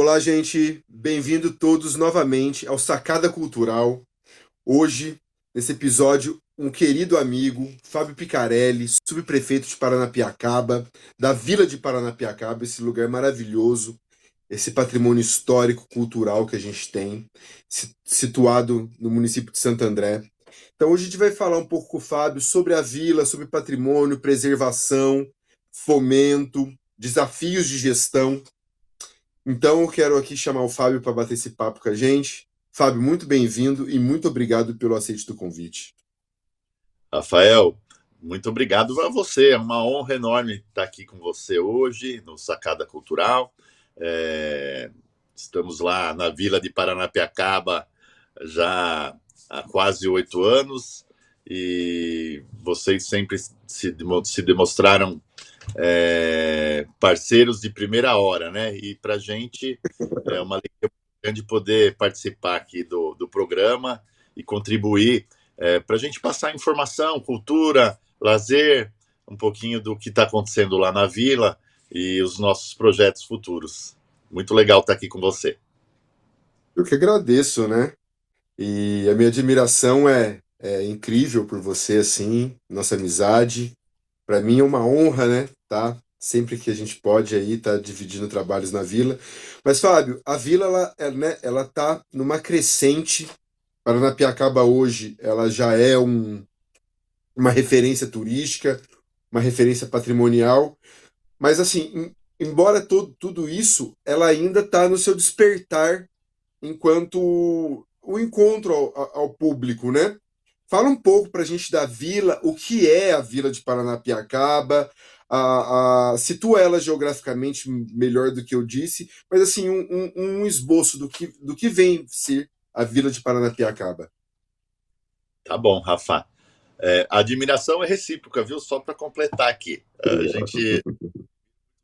Olá, gente. Bem-vindo todos novamente ao Sacada Cultural. Hoje, nesse episódio, um querido amigo, Fábio Picarelli, subprefeito de Paranapiacaba, da Vila de Paranapiacaba, esse lugar maravilhoso, esse patrimônio histórico, cultural que a gente tem, situado no município de Santo André. Então, hoje a gente vai falar um pouco com o Fábio sobre a vila, sobre patrimônio, preservação, fomento, desafios de gestão. Então, eu quero aqui chamar o Fábio para bater esse papo com a gente. Fábio, muito bem-vindo e muito obrigado pelo aceite do convite. Rafael, muito obrigado a você. É uma honra enorme estar aqui com você hoje no Sacada Cultural. Estamos lá na Vila de Paranapiacaba já há quase 8 anos e vocês sempre se demonstraram parceiros de primeira hora, né? E para a gente é uma alegria grande poder participar aqui do programa e contribuir para a gente passar informação, cultura, lazer, um pouquinho do que está acontecendo lá na vila e os nossos projetos futuros. Muito legal estar aqui com você. Eu que agradeço, né? E a minha admiração é incrível por você, assim, nossa amizade. Para mim é uma honra, né? Tá? Sempre que a gente pode aí tá dividindo trabalhos na vila. Mas, Fábio, a vila, ela tá numa crescente. Paranapiacaba hoje, ela já é uma referência turística, uma referência patrimonial. Mas assim, embora tudo isso, ela ainda está no seu despertar enquanto o encontro ao público, né? Fala um pouco para a gente da vila, o que é a Vila de Paranapiacaba, situa ela geograficamente melhor do que eu disse, mas assim, um esboço do que vem ser a Vila de Paranapiacaba. Tá bom, Rafa. A admiração é recíproca, viu? Só para completar aqui. A gente,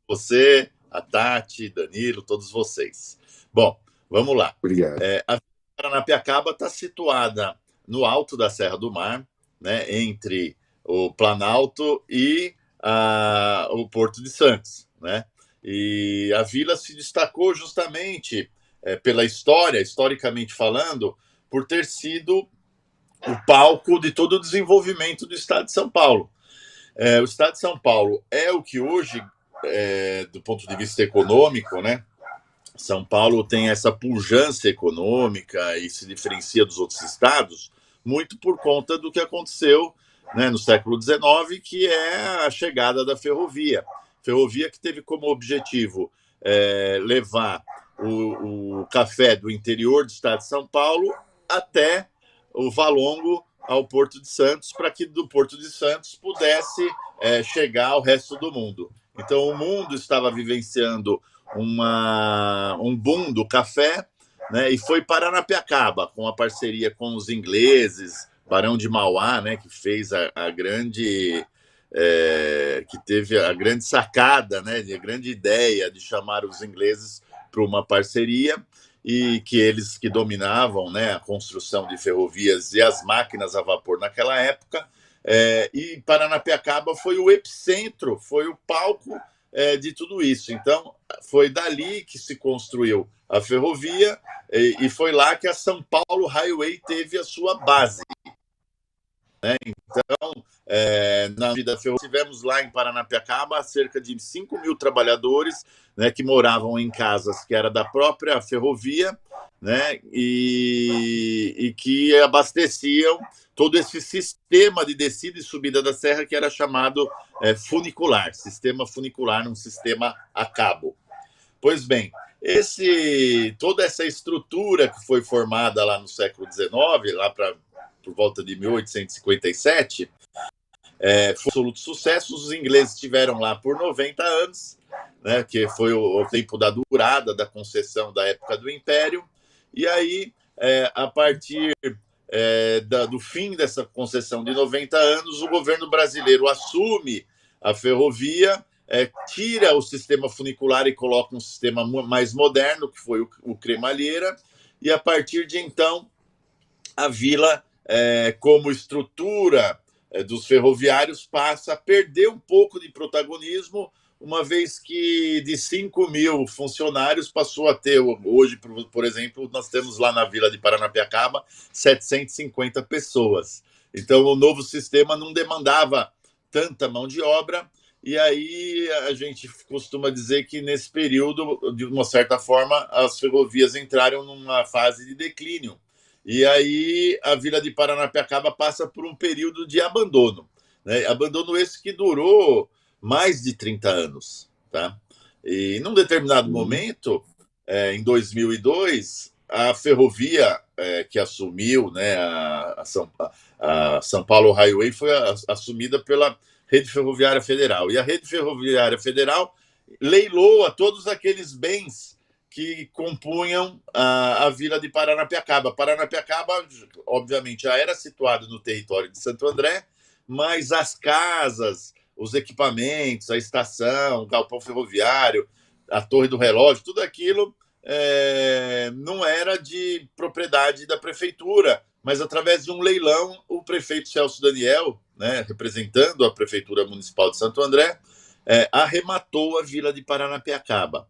você, a Tati, Danilo, todos vocês. Bom, vamos lá. Obrigado. A Vila de Paranapiacaba está situada no alto da Serra do Mar, né, entre o Planalto e o Porto de Santos, né? E a vila se destacou justamente pela história, historicamente falando, por ter sido o palco de todo o desenvolvimento do Estado de São Paulo. O Estado de São Paulo é o que hoje, do ponto de vista econômico, né? São Paulo tem essa pujança econômica e se diferencia dos outros estados muito por conta do que aconteceu, né, no século XIX, que é a chegada da ferrovia. Ferrovia que teve como objetivo levar o café do interior do estado de São Paulo até o Valongo ao Porto de Santos, para que do Porto de Santos pudesse chegar ao resto do mundo. Então, o mundo estava vivenciando um boom do café, né? E foi Paranapiacaba, com a parceria com os ingleses, Barão de Mauá, né? Que fez a grande. Que teve a grande sacada, né? A grande ideia de chamar os ingleses para uma parceria e que eles que dominavam, né, a construção de ferrovias e as máquinas a vapor naquela época. E Paranapiacaba foi o epicentro, foi o palco de tudo isso. Então, foi dali que se construiu a ferrovia e foi lá que a São Paulo Highway teve a sua base. Né? Então, na vida ferrovia, tivemos lá em Paranapiacaba cerca de 5 mil trabalhadores, né, que moravam em casas que era da própria ferrovia, né, e que abasteciam todo esse sistema de descida e subida da serra que era chamado funicular, sistema funicular, um sistema a cabo. Pois bem, toda essa estrutura que foi formada lá no século XIX, lá por volta de 1857, foi um absoluto sucesso. Os ingleses estiveram lá por 90 anos, né, que foi o tempo da durada da concessão da época do Império. E aí, a partir do fim dessa concessão de 90 anos, o governo brasileiro assume a ferrovia, tira o sistema funicular e coloca um sistema mais moderno, que foi o cremalheira, e a partir de então, a vila, como estrutura dos ferroviários, passa a perder um pouco de protagonismo, uma vez que de 5 mil funcionários passou a ter, hoje, por exemplo, nós temos lá na Vila de Paranapiacaba 750 pessoas. Então, o novo sistema não demandava tanta mão de obra, e aí a gente costuma dizer que nesse período, de uma certa forma, as ferrovias entraram numa fase de declínio. E aí a Vila de Paranapiacaba passa por um período de abandono. Né? Abandono esse que durou mais de 30 anos. Tá? E num determinado Sim. momento, em 2002, a ferrovia que assumiu, né, a São Paulo Highway foi assumida pela Rede Ferroviária Federal. E a Rede Ferroviária Federal leiloa todos aqueles bens que compunham a vila de Paranapiacaba. Paranapiacaba, obviamente, já era situado no território de Santo André, mas as casas, os equipamentos, a estação, o galpão ferroviário, a torre do relógio, tudo aquilo não era de propriedade da prefeitura, mas através de um leilão, o prefeito Celso Daniel, né, representando a Prefeitura Municipal de Santo André, arrematou a vila de Paranapiacaba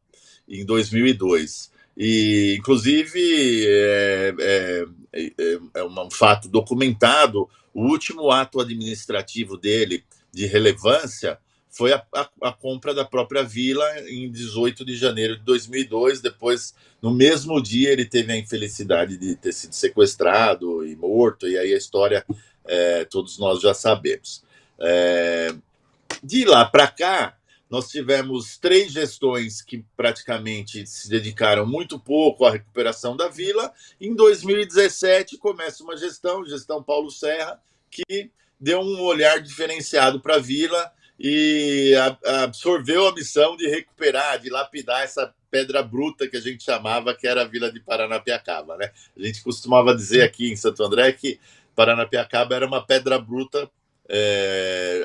em 2002. E, inclusive, um fato documentado, o último ato administrativo dele de relevância foi a compra da própria vila em 18 de janeiro de 2002. Depois, no mesmo dia, ele teve a infelicidade de ter sido sequestrado e morto, e aí a história todos nós já sabemos. De lá para cá, nós tivemos 3 gestões que praticamente se dedicaram muito pouco à recuperação da vila. Em 2017, começa uma gestão Paulo Serra, que deu um olhar diferenciado para a vila e absorveu a missão de recuperar, de lapidar essa pedra bruta que a gente chamava, que era a vila de Paranapiacaba. Né? A gente costumava dizer aqui em Santo André que Paranapiacaba era uma pedra bruta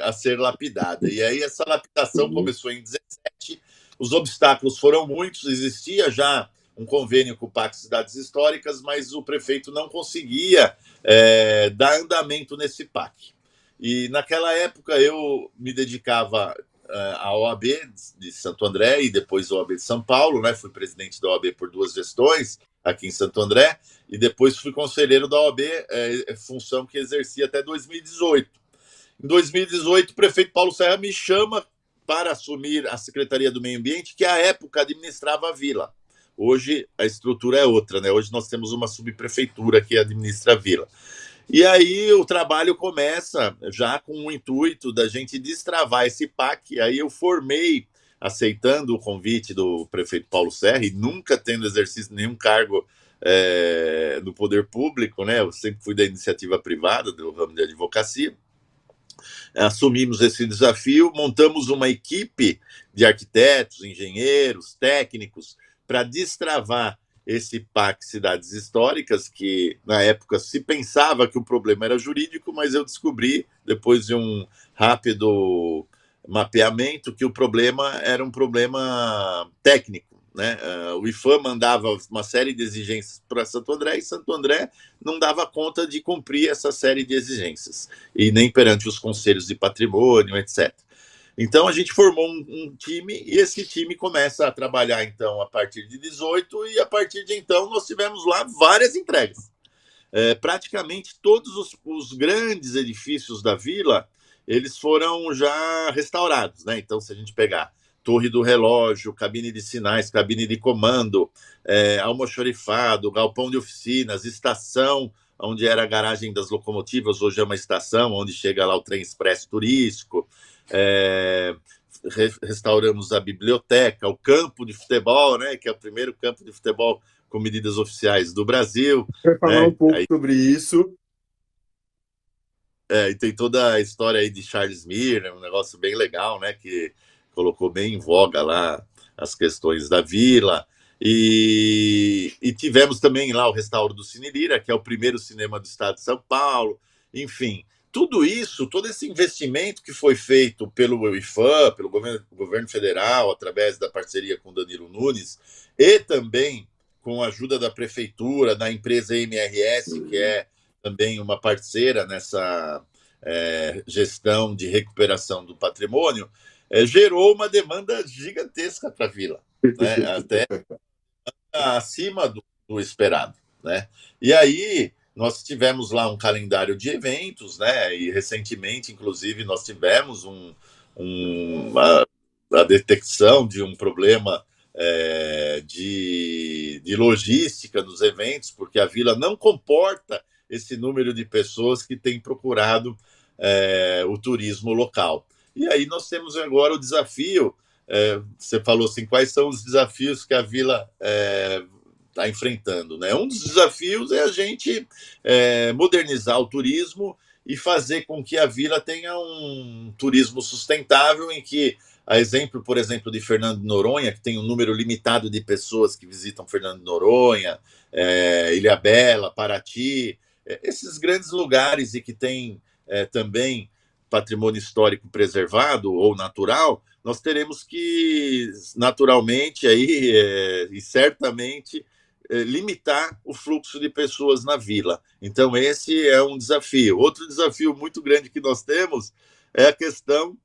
a ser lapidada. E aí essa lapidação Sim. começou em 17, os obstáculos foram muitos, existia já um convênio com o Pacto Cidades Históricas, mas o prefeito não conseguia dar andamento nesse PAC. E naquela época eu me dedicava à OAB de Santo André e depois à OAB de São Paulo, né? Fui presidente da OAB por 2 gestões aqui em Santo André e depois fui conselheiro da OAB, função que exerci até 2018. Em 2018, o prefeito Paulo Serra me chama para assumir a Secretaria do Meio Ambiente, que à época administrava a vila. Hoje a estrutura é outra, né? Hoje nós temos uma subprefeitura que administra a vila. E aí o trabalho começa já com o intuito da gente destravar esse PAC. Aí eu formei, aceitando o convite do prefeito Paulo Serra, e nunca tendo exercido nenhum cargo no poder público, né? Eu sempre fui da iniciativa privada, do ramo de advocacia. Assumimos esse desafio, montamos uma equipe de arquitetos, engenheiros, técnicos, para destravar esse PAC Cidades Históricas, que na época se pensava que o problema era jurídico, mas eu descobri, depois de um rápido mapeamento, que o problema era um problema técnico. Né? O IFAM mandava uma série de exigências para Santo André e Santo André não dava conta de cumprir essa série de exigências, e nem perante os conselhos de patrimônio, etc. Então a gente formou um time e esse time começa a trabalhar então a partir de 18 e a partir de então nós tivemos lá várias entregas. Praticamente todos os grandes edifícios da vila eles foram já restaurados, né? Então se a gente pegar Torre do Relógio, cabine de sinais, cabine de comando, almoxorifado, galpão de oficinas, estação, onde era a garagem das locomotivas, hoje é uma estação onde chega lá o trem expresso turístico. Restauramos a biblioteca, o campo de futebol, né, que é o primeiro campo de futebol com medidas oficiais do Brasil. Vai falar um Né? pouco Aí, sobre isso. e tem toda a história aí de Charles Miller, um negócio bem legal, né, que colocou bem em voga lá as questões da vila. E tivemos também lá o restauro do Cine Lira, que é o primeiro cinema do estado de São Paulo. Enfim, tudo isso, todo esse investimento que foi feito pelo IFAM, pelo governo federal, através da parceria com Danilo Nunes, e também com a ajuda da prefeitura, da empresa MRS, que é também uma parceira nessa gestão de recuperação do patrimônio, gerou uma demanda gigantesca para a vila, né? Até acima do esperado, né? E aí nós tivemos lá um calendário de eventos, né? E recentemente, inclusive, nós tivemos a detecção de um problema de logística nos eventos, porque a vila não comporta esse número de pessoas que têm procurado o turismo local. E aí nós temos agora o desafio. Você falou assim, quais são os desafios que a vila está enfrentando, né? Um dos desafios é a gente modernizar o turismo e fazer com que a vila tenha um turismo sustentável em que, a exemplo, por exemplo, de Fernando de Noronha, que tem um número limitado de pessoas que visitam Fernando de Noronha, Ilhabela, Paraty, esses grandes lugares e que tem também patrimônio histórico preservado ou natural, nós teremos que, naturalmente, aí, e certamente, limitar o fluxo de pessoas na vila. Então, esse é um desafio. Outro desafio muito grande que nós temos é a questão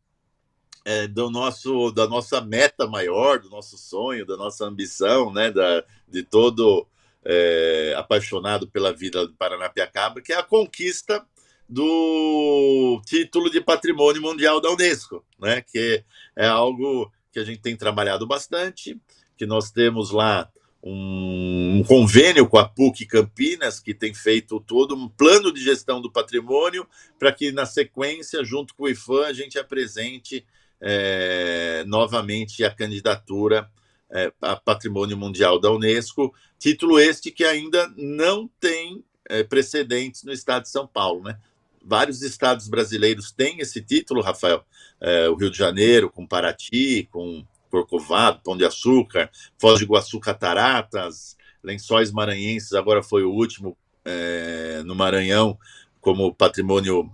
da nossa meta maior, do nosso sonho, da nossa ambição, né, de todo apaixonado pela vida do Paranapiacaba, que é a conquista do título de Patrimônio Mundial da Unesco, né, que é algo que a gente tem trabalhado bastante, que nós temos lá um convênio com a PUC Campinas, que tem feito todo um plano de gestão do patrimônio, para que, na sequência, junto com o IFAM, a gente apresente novamente a candidatura a Patrimônio Mundial da Unesco, título este que ainda não tem precedentes no estado de São Paulo, né? Vários estados brasileiros têm esse título, Rafael. O Rio de Janeiro, com Paraty, com Corcovado, Pão de Açúcar, Foz do Iguaçu, Cataratas, Lençóis Maranhenses, agora foi o último no Maranhão, como patrimônio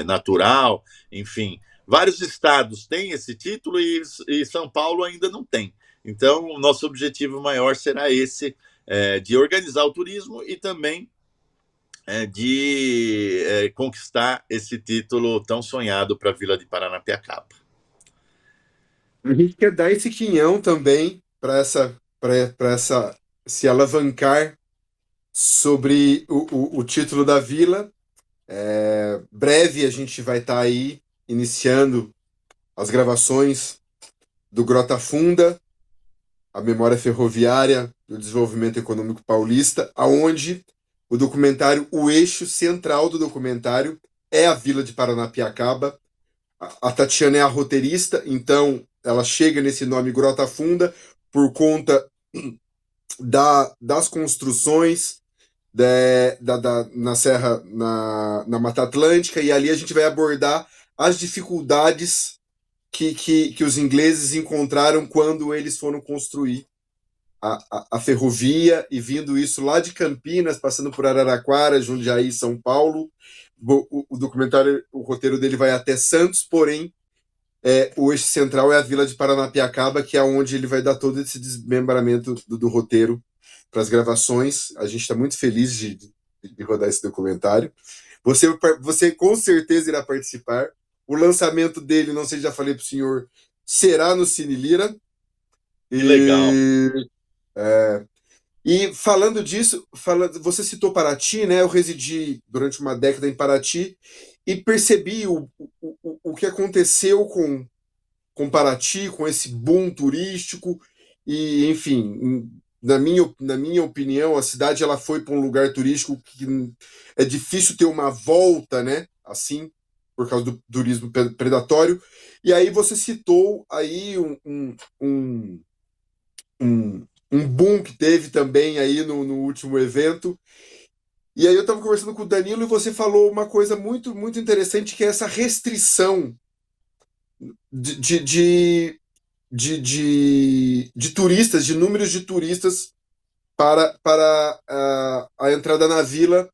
natural, enfim. Vários estados têm esse título e São Paulo ainda não tem. Então, o nosso objetivo maior será esse, de organizar o turismo e também de conquistar esse título tão sonhado para a Vila de Paranapiacaba. A gente quer dar esse quinhão também para se alavancar sobre o título da vila. Breve a gente vai estar aí iniciando as gravações do Grota Funda, a memória ferroviária do desenvolvimento econômico paulista, aonde o documentário, o eixo central do documentário é a vila de Paranapiacaba. A Tatiana é a roteirista, então ela chega nesse nome Grota Funda por conta das construções na Serra, na Mata Atlântica, e ali a gente vai abordar as dificuldades que os ingleses encontraram quando eles foram construir a ferrovia, e vindo isso lá de Campinas, passando por Araraquara, Jundiaí, São Paulo. O documentário, o roteiro dele vai até Santos, porém o eixo central é a vila de Paranapiacaba, que é onde ele vai dar todo esse desmembramento do roteiro para as gravações. A gente está muito feliz de rodar esse documentário. Você com certeza irá participar. O lançamento dele, não sei se já falei para o senhor, será no Cine Lira. Que legal. E falando disso, você citou Paraty, né? Eu residi durante uma década em Paraty e percebi o que aconteceu com Paraty, com esse boom turístico. E, enfim, na minha opinião, a cidade ela foi para um lugar turístico que é difícil ter uma volta, né? Assim, por causa do turismo predatório. E aí você citou aí um boom que teve também aí no último evento. E aí eu estava conversando com o Danilo e você falou uma coisa muito, muito interessante, que é essa restrição de, de, de turistas, de números de turistas para a entrada na vila.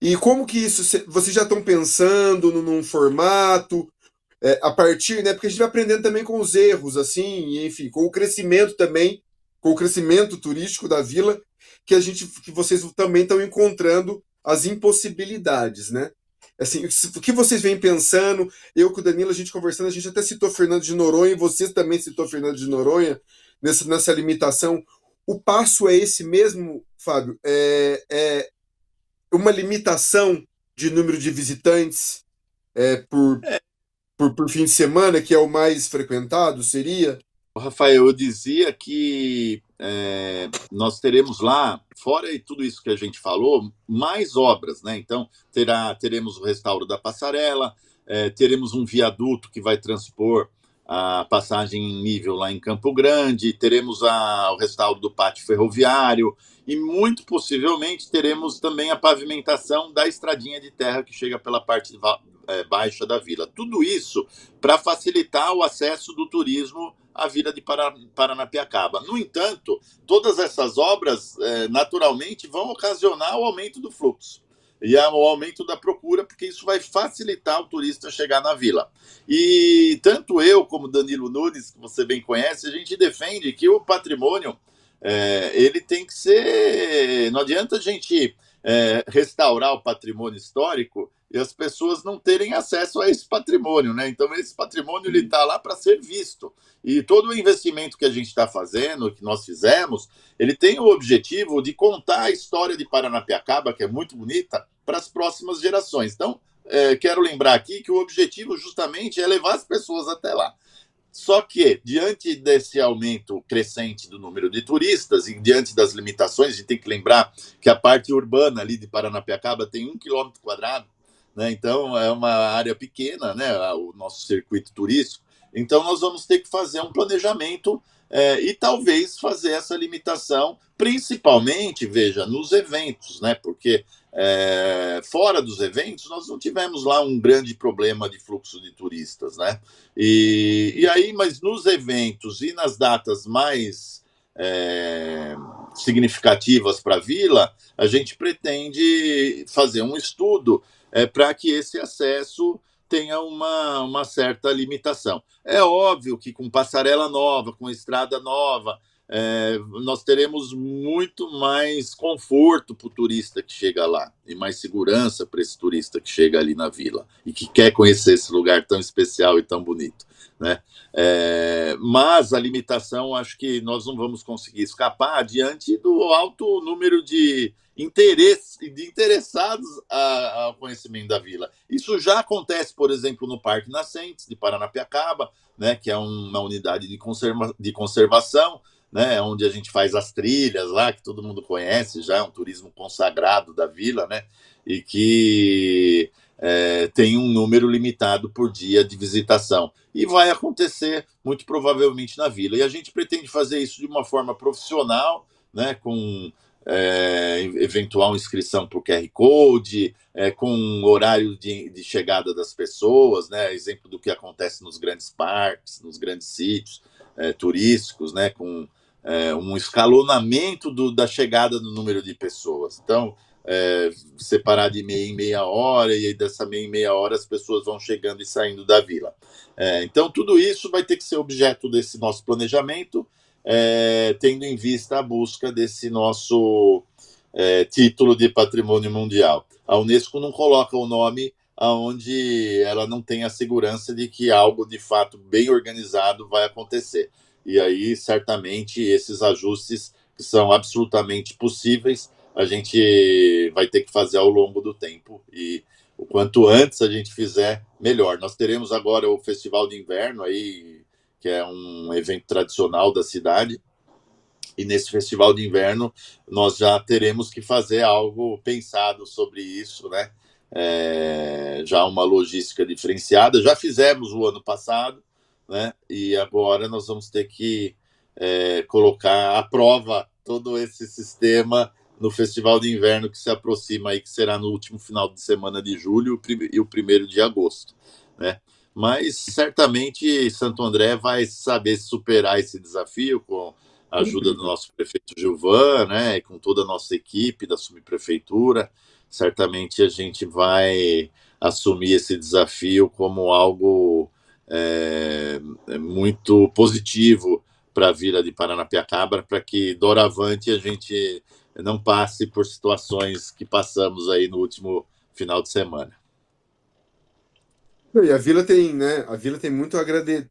E como que isso, vocês já estão pensando num formato, a partir, né? Porque a gente vai aprendendo também com os erros, assim, e, enfim, com o crescimento também, com o crescimento turístico da vila, que vocês também estão encontrando as impossibilidades, né? Assim, o que vocês vêm pensando? Eu com o Danilo, a gente conversando, a gente até citou Fernando de Noronha, e vocês também citou Fernando de Noronha nessa limitação. O passo é esse mesmo, Fábio? É uma limitação de número de visitantes por fim de semana, que é o mais frequentado, seria? Rafael, eu dizia que nós teremos lá, fora tudo isso que a gente falou, mais obras, né? Então, teremos o restauro da passarela, teremos um viaduto que vai transpor a passagem em nível lá em Campo Grande, teremos o restauro do pátio ferroviário e, muito possivelmente, teremos também a pavimentação da estradinha de terra que chega pela parte baixa da vila. Tudo isso para facilitar o acesso do turismo à Vila de Paranapiacaba. No entanto, todas essas obras, naturalmente, vão ocasionar o aumento do fluxo e o aumento da procura, porque isso vai facilitar o turista chegar na vila. E tanto eu como Danilo Nunes, que você bem conhece, a gente defende que o patrimônio ele tem que ser. Não adianta a gente restaurar o patrimônio histórico e as pessoas não terem acesso a esse patrimônio, né? Então esse patrimônio ele está lá para ser visto e todo o investimento que a gente está fazendo, que nós fizemos, ele tem o objetivo de contar a história de Paranapiacaba, que é muito bonita, para as próximas gerações. Então quero lembrar aqui que o objetivo justamente é levar as pessoas até lá. Só que, diante desse aumento crescente do número de turistas e diante das limitações, a gente tem que lembrar que a parte urbana ali de Paranapiacaba tem 1 km², né? Então é uma área pequena, né? O nosso circuito turístico. Então nós vamos ter que fazer um planejamento e talvez fazer essa limitação, principalmente, veja, nos eventos, né? Porque fora dos eventos, nós não tivemos lá um grande problema de fluxo de turistas, né? E aí, mas nos eventos e nas datas mais significativas para a vila, a gente pretende fazer um estudo para que esse acesso tenha uma certa limitação. É óbvio que com passarela nova, com estrada nova, nós teremos muito mais conforto para o turista que chega lá e mais segurança para esse turista que chega ali na vila e que quer conhecer esse lugar tão especial e tão bonito, né? Mas a limitação, acho que nós não vamos conseguir escapar diante do alto número de interessados ao conhecimento da vila. Isso já acontece, por exemplo, no Parque Nascentes de Paranapiacaba, né, que é uma unidade de conservação, né, onde a gente faz as trilhas lá, que todo mundo conhece, já é um turismo consagrado da vila, né, e que tem um número limitado por dia de visitação. E vai acontecer, muito provavelmente, na vila. E a gente pretende fazer isso de uma forma profissional, né, com eventual inscrição por QR Code, com horário de chegada das pessoas, né, exemplo do que acontece nos grandes parques, nos grandes sítios turísticos, né, com um escalonamento da chegada do número de pessoas. Então, separar de meia em meia hora, e aí dessa meia em meia hora as pessoas vão chegando e saindo da vila. Então, tudo isso vai ter que ser objeto desse nosso planejamento, tendo em vista a busca desse nosso título de patrimônio mundial. A Unesco não coloca o nome onde ela não tem a segurança de que algo de fato bem organizado vai acontecer. E aí, certamente, esses ajustes que são absolutamente possíveis, a gente vai ter que fazer ao longo do tempo. E o quanto antes a gente fizer, melhor. Nós teremos agora o Festival de Inverno, aí, que é um evento tradicional da cidade. E nesse Festival de Inverno, nós já teremos que fazer algo pensado sobre isso, né? Já uma logística diferenciada. Já fizemos o ano passado, né? E agora nós vamos ter que colocar à prova todo esse sistema no Festival de Inverno que se aproxima aí, que será no último final de semana de julho e o 1º de agosto, né? Mas certamente Santo André vai saber superar esse desafio com a ajuda do nosso prefeito Gilvan, né, e com toda a nossa equipe da subprefeitura. Certamente a gente vai assumir esse desafio como algo muito positivo para a Vila de Paranapiacaba, para que doravante a gente não passe por situações que passamos aí no último final de semana. E a Vila tem, né? A Vila tem muito a agradecer.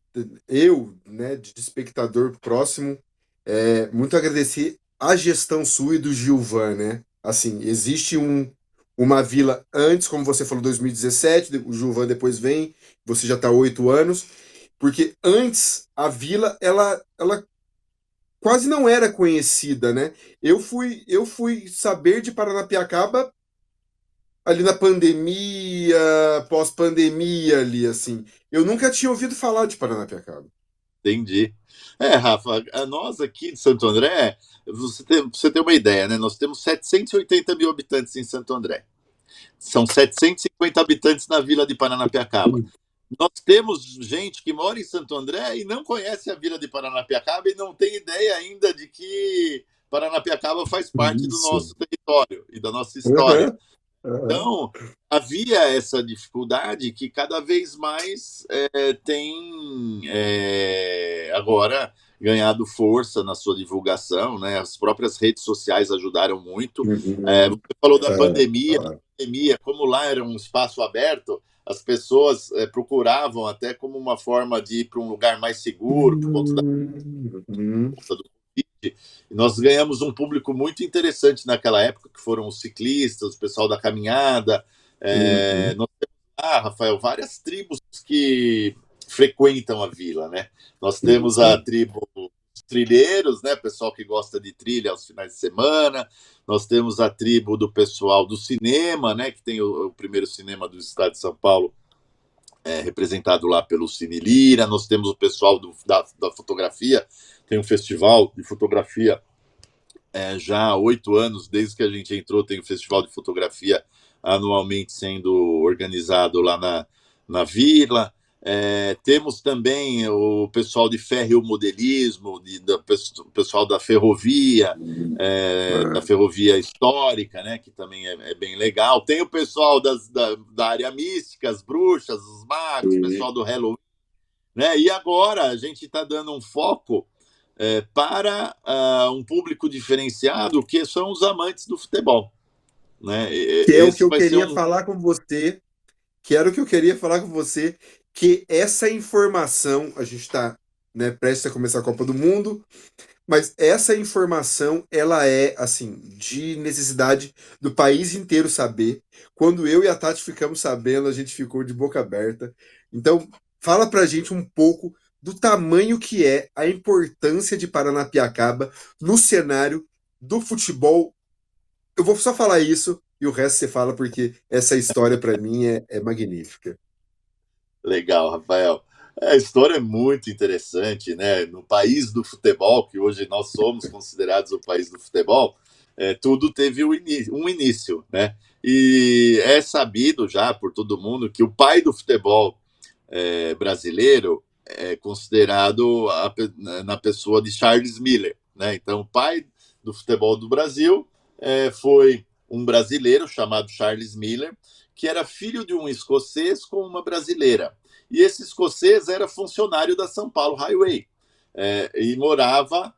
Eu, né, de espectador próximo, muito agradecer a gestão sua e do Gilvan, né? Assim, existe uma vila antes, como você falou, 2017, o Gilvan depois vem, você já está há 8 anos, porque antes a vila, ela quase não era conhecida, né? Eu fui saber de Paranapiacaba ali na pandemia, pós-pandemia ali, assim. Eu nunca tinha ouvido falar de Paranapiacaba. Entendi. Rafa, nós aqui de Santo André, você tem uma ideia, né? Nós temos 780 mil habitantes em Santo André. São 750 habitantes na vila de Paranapiacaba. Nós temos gente que mora em Santo André e não conhece a vila de Paranapiacaba e não tem ideia ainda de que Paranapiacaba faz parte do Isso. nosso território e da nossa história. Aham, aham. Então, havia essa dificuldade que cada vez mais tem agora ganhado força na sua divulgação, né? As próprias redes sociais ajudaram muito. Uhum. Você falou da É, pandemia, como lá era um espaço aberto, as pessoas procuravam até como uma forma de ir para um lugar mais seguro, por conta uhum. do Covid. E nós ganhamos um público muito interessante naquela época, que foram os ciclistas, o pessoal da caminhada. Uhum. Nós temos lá, Rafael, várias tribos que frequentam a vila, né? Nós temos a Uhum. tribo dos trilheiros, né? Pessoal que gosta de trilha aos finais de semana. Nós temos a tribo do pessoal do cinema, né? Que tem o primeiro cinema do estado de São Paulo, representado lá pelo Cine Lira. Nós temos o pessoal da fotografia, tem um festival de fotografia já há 8 anos, desde que a gente entrou, tem um festival de fotografia anualmente sendo organizado lá na vila. Temos também o pessoal de ferromodelismo, o pessoal da ferrovia histórica, né, que também é bem legal. Tem o pessoal da área mística, as bruxas, os magos, o pessoal do Halloween, né? E agora a gente está dando um foco para um público diferenciado, que são os amantes do futebol, né? Que é o que Esse eu vai ser queria um falar com você, que era o que eu queria falar com você, que essa informação, a gente está, né, prestes a começar a Copa do Mundo, mas essa informação, ela é, assim, de necessidade do país inteiro saber. Quando eu e a Tati ficamos sabendo, a gente ficou de boca aberta. Então, fala pra gente um pouco do tamanho que é a importância de Paranapiacaba no cenário do futebol. Eu vou só falar isso e o resto você fala porque essa história para mim é magnífica. legal, Rafael. A história é muito interessante, né? No país do futebol, que hoje nós somos considerados o país do futebol, tudo teve um início, né? E é sabido já por todo mundo que o pai do futebol brasileiro é considerado na pessoa de Charles Miller, né? Então, o pai do futebol do Brasil foi um brasileiro chamado Charles Miller, que era filho de um escocês com uma brasileira. E esse escocês era funcionário da São Paulo Highway e morava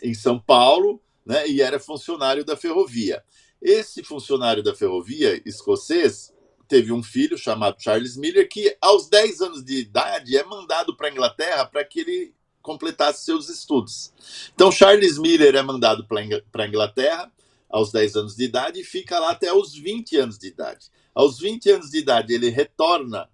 em São Paulo, né? E era funcionário da ferrovia. Esse funcionário da ferrovia escocês teve um filho chamado Charles Miller, que aos 10 anos de idade é mandado para a Inglaterra para que ele completasse seus estudos. Então, Charles Miller é mandado para a Inglaterra aos 10 anos de idade e fica lá até os 20 anos de idade. Aos 20 anos de idade, ele retorna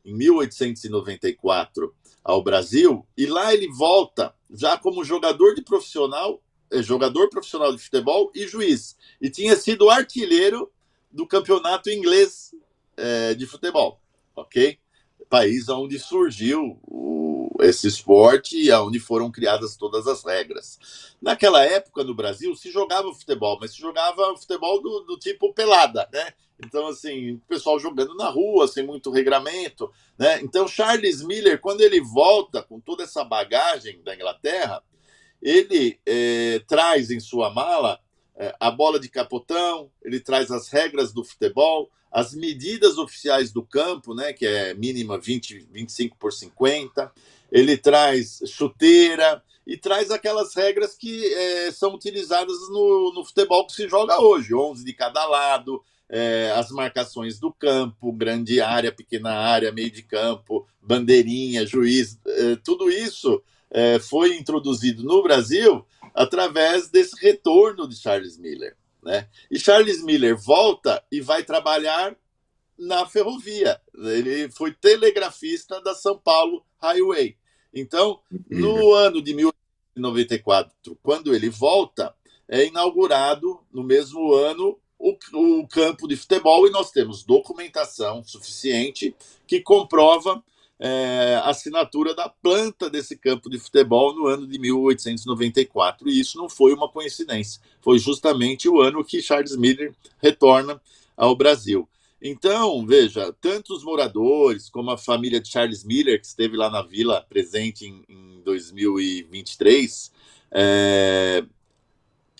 em 1894 ao Brasil e lá ele volta já como jogador profissional de futebol e juiz. E tinha sido artilheiro do campeonato inglês de futebol, ok? País onde surgiu esse esporte e onde foram criadas todas as regras. Naquela época, no Brasil, se jogava futebol, mas se jogava futebol do tipo pelada, né? Então, assim, o pessoal jogando na rua, sem muito regramento, né? Então, Charles Miller, quando ele volta com toda essa bagagem da Inglaterra, ele traz em sua mala a bola de capotão, ele traz as regras do futebol, as medidas oficiais do campo, né, que é mínima 25 por 50, ele traz chuteira e traz aquelas regras que são utilizadas no futebol que se joga hoje, 11 de cada lado, as marcações do campo, grande área, pequena área, meio de campo, bandeirinha, juiz, tudo isso foi introduzido no Brasil através desse retorno de Charles Miller. Né? E Charles Miller volta e vai trabalhar na ferrovia. Ele foi telegrafista da São Paulo Highway. Então, Incrível. no ano de 1894, quando ele volta, é inaugurado no mesmo ano o campo de futebol e nós temos documentação suficiente que comprova a assinatura da planta desse campo de futebol no ano de 1894. E isso não foi uma coincidência, foi justamente o ano que Charles Miller retorna ao Brasil. Então, veja, tanto os moradores como a família de Charles Miller, que esteve lá na vila presente em 2023, é,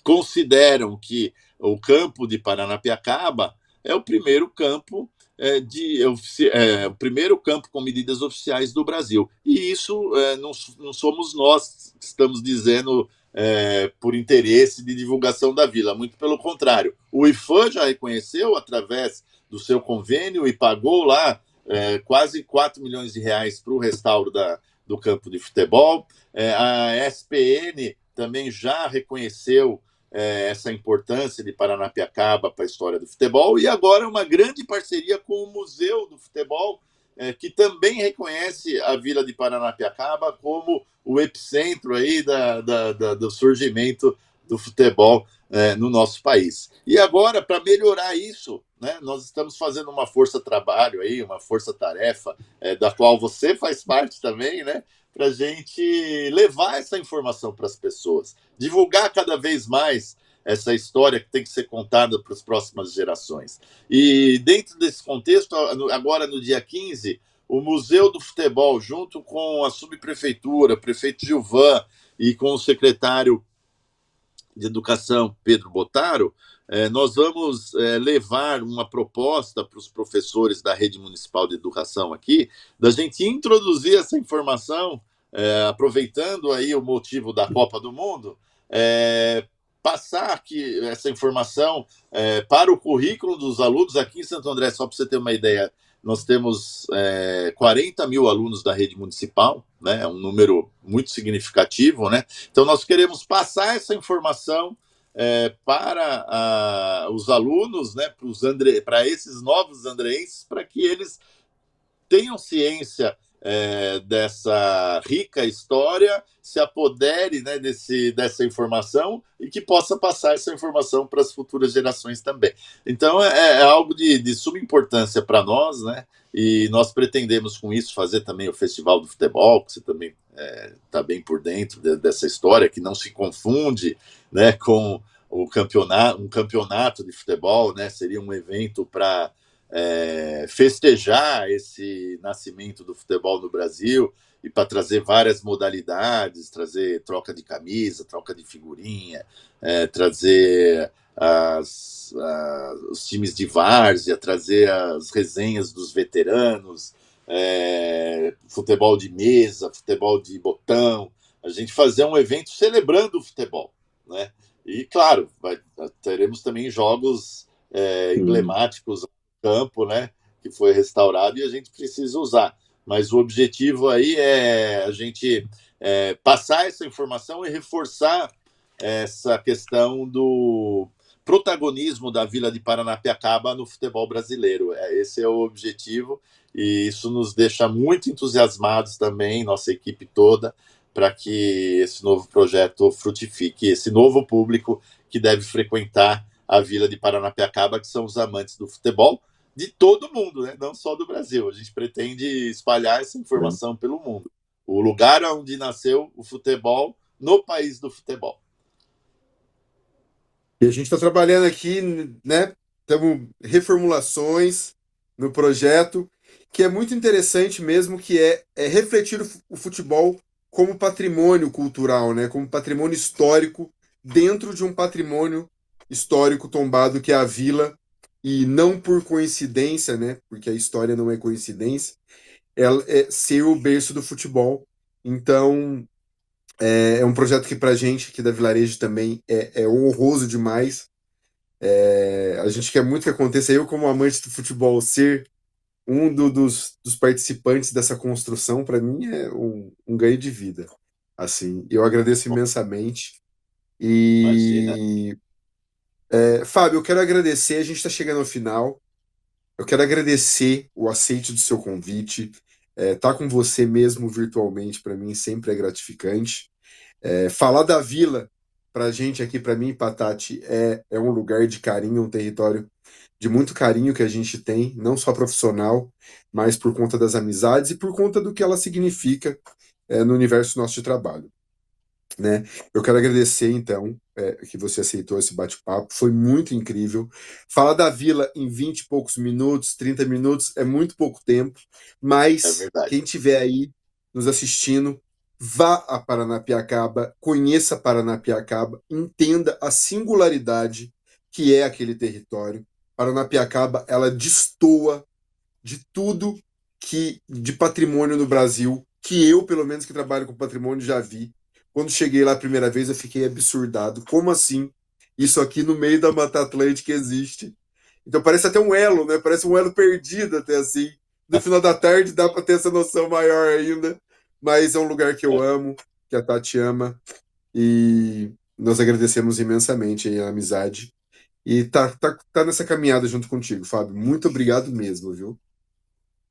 consideram que o campo de Paranapiacaba é o primeiro campo o primeiro campo com medidas oficiais do Brasil. E isso não somos nós que estamos dizendo por interesse de divulgação da vila, muito pelo contrário. O IFAM já reconheceu através do seu convênio e pagou lá quase 4 milhões de reais para o restauro do campo de futebol. A SPN também já reconheceu essa importância de Paranapiacaba para a história do futebol, e agora uma grande parceria com o Museu do Futebol, que também reconhece a Vila de Paranapiacaba como o epicentro aí do surgimento do futebol no nosso país. E agora, para melhorar isso, né, nós estamos fazendo uma força-trabalho aí, uma força-tarefa, da qual você faz parte também, né, para a gente levar essa informação para as pessoas, divulgar cada vez mais essa história que tem que ser contada para as próximas gerações. E dentro desse contexto, agora no dia 15, o Museu do Futebol, junto com a subprefeitura, prefeito Gilvan e com o secretário de Educação, Pedro Botaro, nós vamos levar uma proposta para os professores da rede municipal de educação aqui, da gente introduzir essa informação, aproveitando aí o motivo da Copa do Mundo, passar aqui essa informação para o currículo dos alunos aqui em Santo André, só para você ter uma ideia. Nós temos 40 mil alunos da rede municipal, né? Um número muito significativo, né? Então, nós queremos passar essa informação para os alunos, né? Para esses novos andreenses, para que eles tenham ciência dessa rica história, se apodere, né, dessa informação e que possa passar essa informação para as futuras gerações também. Então, é algo de suma importância para nós, né? E nós pretendemos, com isso, fazer também o Festival do Futebol, que você também está bem por dentro dessa história, que não se confunde, né, com um campeonato de futebol, né? Seria um evento para festejar esse nascimento do futebol no Brasil e para trazer várias modalidades, trazer troca de camisa, troca de figurinha, trazer os times de várzea, trazer as resenhas dos veteranos, futebol de mesa, futebol de botão, a gente fazer um evento celebrando o futebol, né? E claro, teremos também jogos Sim. emblemáticos campo, né, que foi restaurado e a gente precisa usar. Mas o objetivo aí é a gente passar essa informação e reforçar essa questão do protagonismo da Vila de Paranapiacaba no futebol brasileiro. Esse é o objetivo e isso nos deixa muito entusiasmados também, nossa equipe toda, para que esse novo projeto frutifique, esse novo público que deve frequentar a Vila de Paranapiacaba, que são os amantes do futebol, de todo mundo, né? Não só do Brasil. A gente pretende espalhar essa informação pelo mundo. O lugar onde nasceu o futebol no país do futebol. E a gente está trabalhando aqui, né? Temos reformulações no projeto, que é muito interessante mesmo, que é refletir o futebol como patrimônio cultural, né? Como patrimônio histórico dentro de um patrimônio histórico tombado que é a vila, e não por coincidência, né? Porque a história não é coincidência, ela é ser o berço do futebol. Então, é um projeto que pra gente aqui da Vilarejo também é honroso demais. A gente quer muito que aconteça. Eu, como amante do futebol, ser dos participantes dessa construção, para mim, é um ganho de vida. Assim, eu agradeço imensamente. Imagina. E, Fábio, eu quero agradecer. A gente está chegando ao final. Eu quero agradecer o aceite do seu convite. Tá com você mesmo virtualmente, para mim, sempre é gratificante. Falar da Vila, para a gente aqui, para mim, Patati, é um lugar de carinho, um território de muito carinho que a gente tem, não só profissional, mas por conta das amizades e por conta do que ela significa, no universo nosso de trabalho, né? Eu quero agradecer, então, que você aceitou esse bate-papo, foi muito incrível. Falar da Vila em 20 e poucos minutos, 30 minutos, é muito pouco tempo, É mas verdade. quem estiver aí nos assistindo, vá a Paranapiacaba, conheça Paranapiacaba, entenda a singularidade que é aquele território. Paranapiacaba, ela destoa de tudo que de patrimônio no Brasil, que eu, pelo menos que trabalho com patrimônio, já vi. Quando cheguei lá a primeira vez, eu fiquei absurdado. Como assim? Isso aqui no meio da Mata Atlântica existe. Então parece até um elo, né? Parece um elo perdido até assim. No final da tarde dá para ter essa noção maior ainda. Mas é um lugar que eu amo, que a Tati ama. E nós agradecemos imensamente aí a amizade. E tá nessa caminhada junto contigo, Fábio. Muito obrigado mesmo, viu?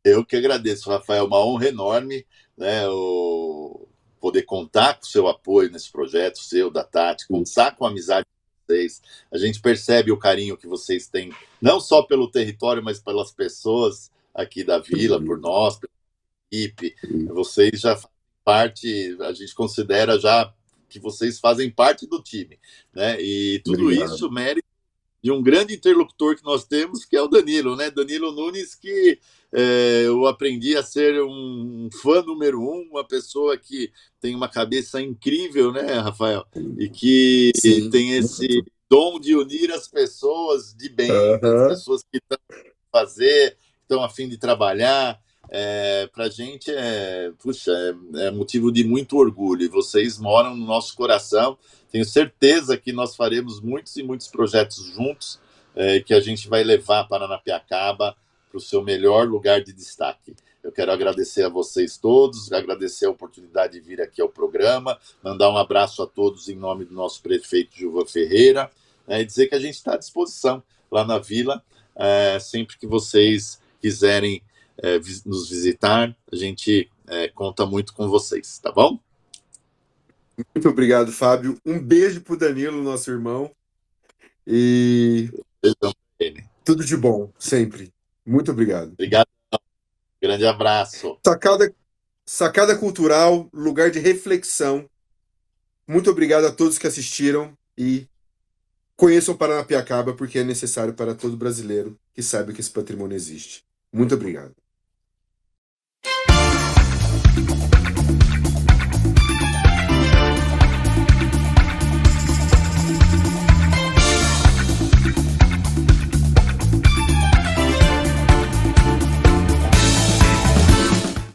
Eu que agradeço, Rafael, uma honra enorme, né, poder contar com o seu apoio nesse projeto, seu, da Tati, Isso. contar com a amizade de vocês. A gente percebe o carinho que vocês têm, não só pelo território, mas pelas pessoas aqui da vila, por nós, pela equipe. Vocês já fazem parte, a gente considera já que vocês fazem parte do time, né? E tudo Obrigado. isso mérito de um grande interlocutor que nós temos, que é o Danilo, né? Danilo Nunes, que eu aprendi a ser um fã número um, uma pessoa que tem uma cabeça incrível, né, Rafael? E que Sim, tem esse muito. dom de unir as pessoas de bem, as Aham. pessoas que estão a fazer, estão a fim de trabalhar. Para a gente puxa, é motivo de muito orgulho. E vocês moram no nosso coração. Tenho certeza que nós faremos muitos e muitos projetos juntos, que a gente vai levar Paranapiacaba para o seu melhor lugar de destaque. Eu quero agradecer a vocês todos, agradecer a oportunidade de vir aqui ao programa, mandar um abraço a todos em nome do nosso prefeito Gilvan Ferreira, e dizer que a gente está à disposição lá na Vila, sempre que vocês quiserem nos visitar, a gente conta muito com vocês, tá bom? Muito obrigado, Fábio. Um beijo pro Danilo, nosso irmão. E Beijão pra ele. tudo de bom, sempre. Muito obrigado. Obrigado, grande abraço. Sacada, sacada cultural, lugar de reflexão. Muito obrigado a todos que assistiram e conheçam Paranapiacaba, porque é necessário para todo brasileiro que saiba que esse patrimônio existe. Muito obrigado.